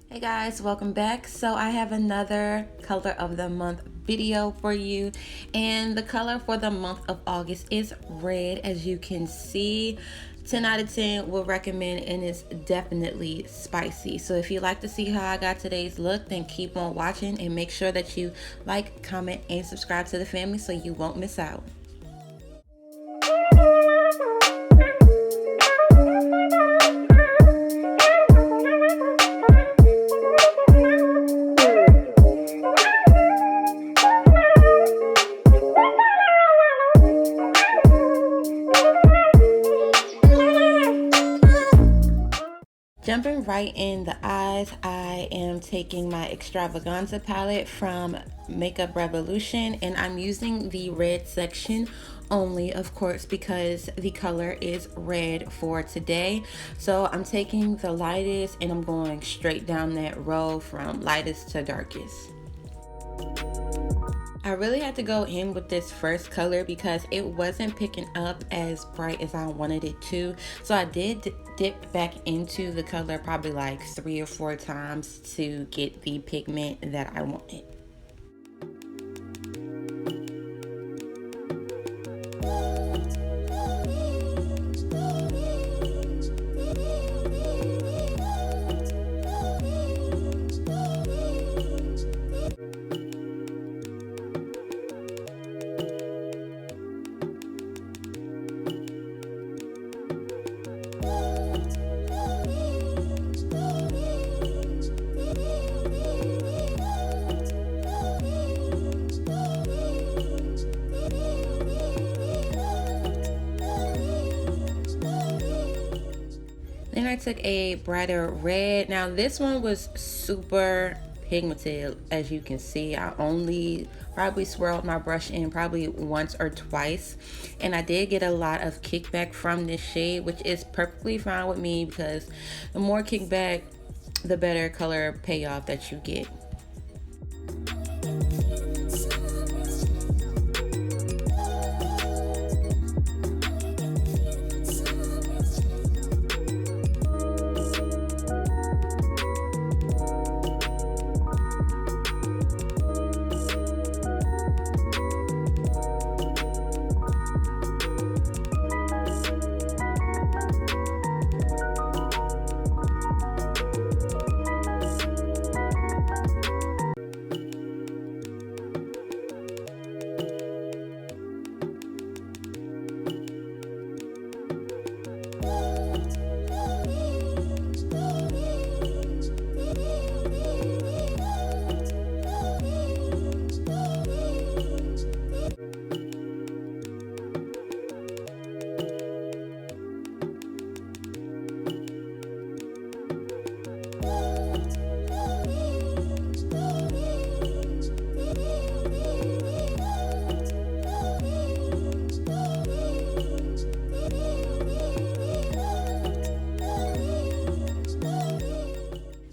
Hey guys, welcome back. So I have another color of the month video for you, and the color for the month of August is red. As you can see, 10 out of 10 will recommend, and it's definitely spicy. So if you like to see how I got today's look, then keep on watching and make sure that you like, comment, and subscribe to the family so you won't miss out. Jumping right in the eyes, I am taking my Extravaganza palette from Makeup Revolution, and I'm using the red section only, of course, because the color is red for today. So I'm taking the lightest and I'm going straight down that row from lightest to darkest. I really had to go in with this first color because it wasn't picking up as bright as I wanted it to. So I did dip back into the color probably like 3 or 4 times to get the pigment that I wanted. Then I took a brighter red. Now this one was super pigmented, as you can see. I only probably swirled my brush in probably once or twice, and I did get a lot of kickback from this shade, which is perfectly fine with me because the more kickback, the better color payoff that you get.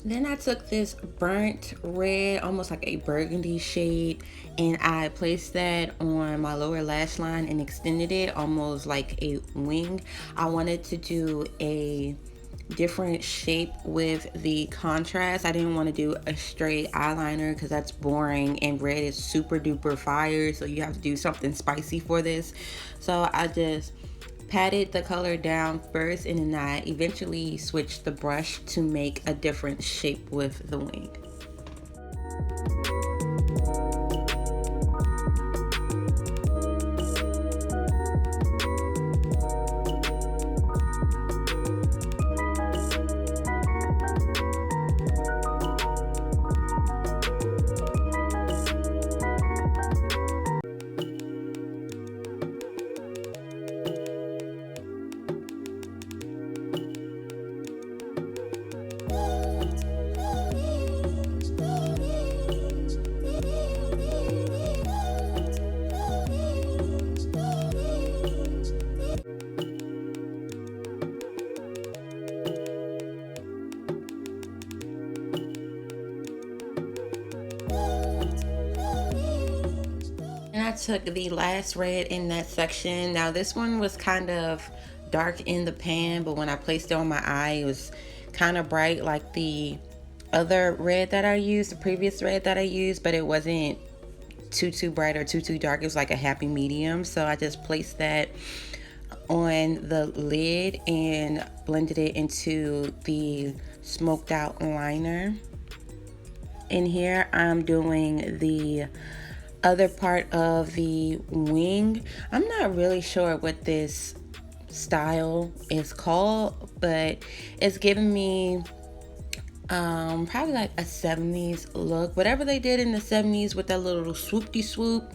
Then I took this burnt red, almost like a burgundy shade, and I placed that on my lower lash line and extended it almost like a wing. I wanted to do a different shape with the contrast. I didn't want to do a straight eyeliner because that's boring, and red is super duper fire, so you have to do something spicy for this. So I just patted the color down first, and then I eventually switched the brush to make a different shape with the wing. I took the last red in that section. Now this one was kind of dark in the pan, but when I placed it on my eye, it was kind of bright like the other red that I used, the previous red that I used, but it wasn't too bright or too dark. It was like a happy medium. So I just placed that on the lid and blended it into the smoked out liner. In here I'm doing the other part of the wing. I'm not really sure what this style is called, but it's giving me probably like a 70s look. Whatever they did in the 70s with that little swoopty swoop,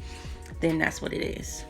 then that's what it is.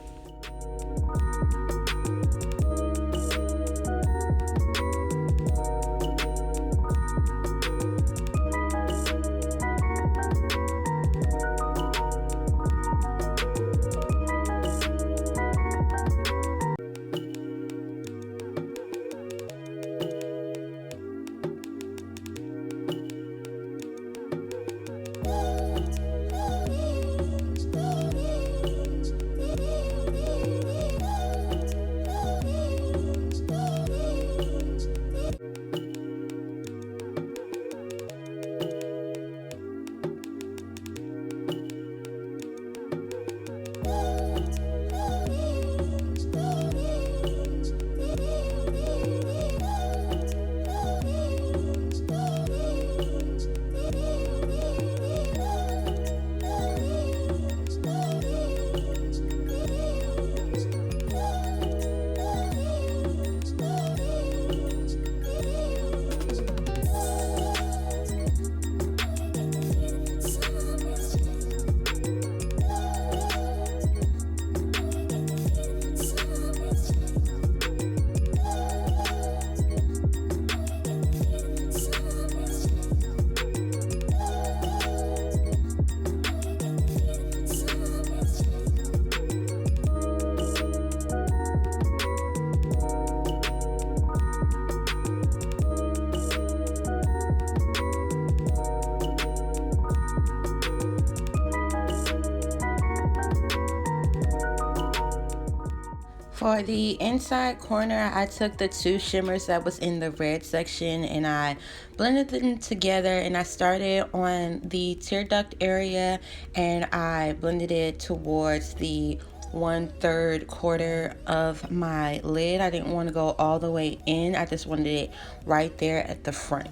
For the inside corner, I took the two shimmers that was in the red section and I blended them together, and I started on the tear duct area and I blended it towards the 1/3 quarter of my lid. I didn't want to go all the way in. I just wanted it right there at the front.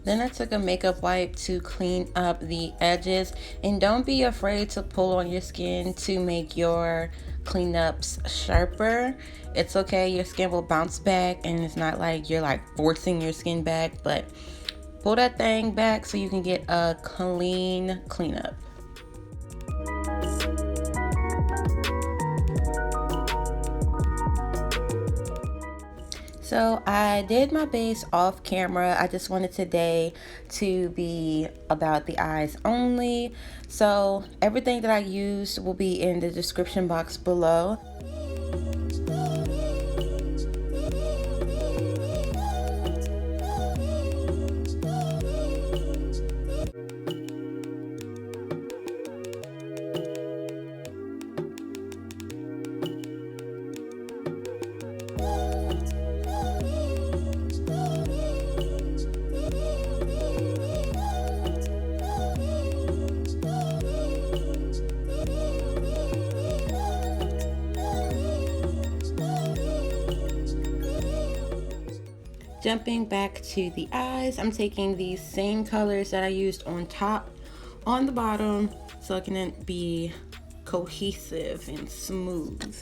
Then I took a makeup wipe to clean up the edges, and don't be afraid to pull on your skin to make your cleanups sharper. It's okay, your skin will bounce back, and it's not like you're like forcing your skin back, but pull that thing back so you can get a clean cleanup. So I did my base off camera. I just wanted today to be about the eyes only. So everything that I used will be in the description box below. Jumping back to the eyes, I'm taking these same colors that I used on top on the bottom so it can be cohesive and smooth.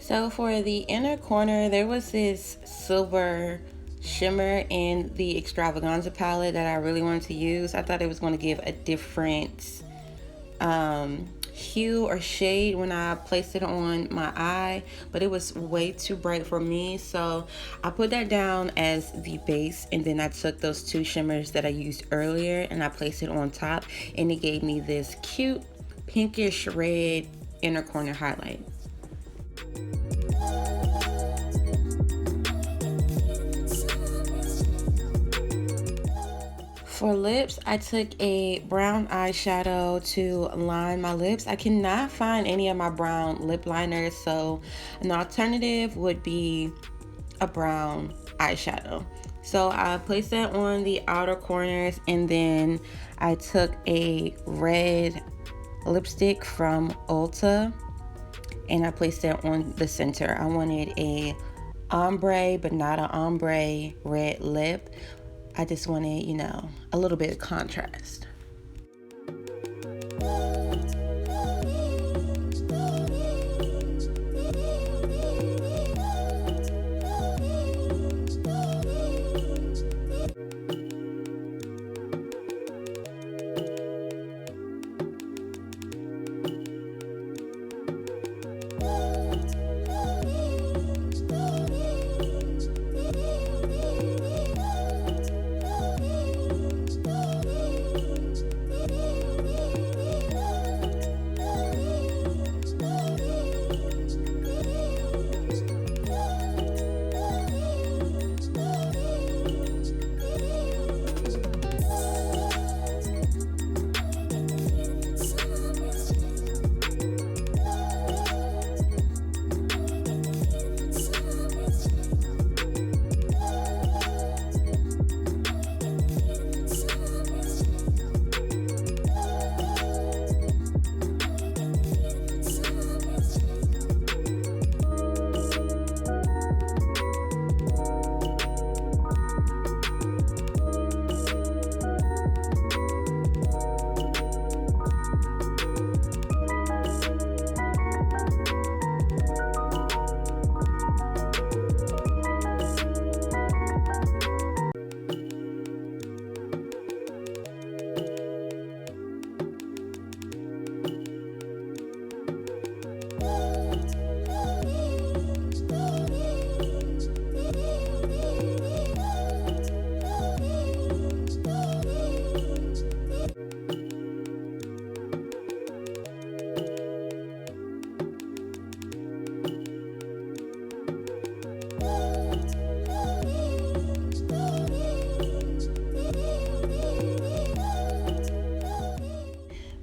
So for the inner corner, there was this silver shimmer in the Extravaganza palette that I really wanted to use. I thought it was going to give a different hue or shade when I placed it on my eye, but it was way too bright for me, so I put that down as the base, and then I took those two shimmers that I used earlier and I placed it on top, and it gave me this cute pinkish red inner corner highlight. For lips, I took a brown eyeshadow to line my lips. I cannot find any of my brown lip liners, so an alternative would be a brown eyeshadow. So I placed that on the outer corners, and then I took a red lipstick from Ulta and I placed that on the center. I wanted a ombre, but not an ombre red lip. I just wanted, you know, a little bit of contrast.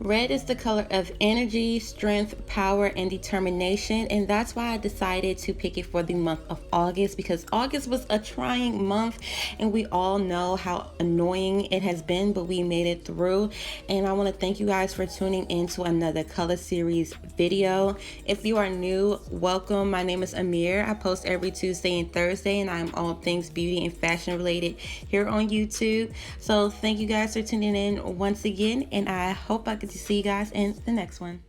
Red is the color of energy, strength, power, and determination, and that's why I decided to pick it for the month of August, because August was a trying month and we all know how annoying it has been, but we made it through. And I want to thank you guys for tuning in to another color series video. If you are new, welcome. My name is Amir. I post every Tuesday and Thursday, and I'm all things beauty and fashion related here on YouTube. So thank you guys for tuning in once again, and I hope I get to see you guys in the next one.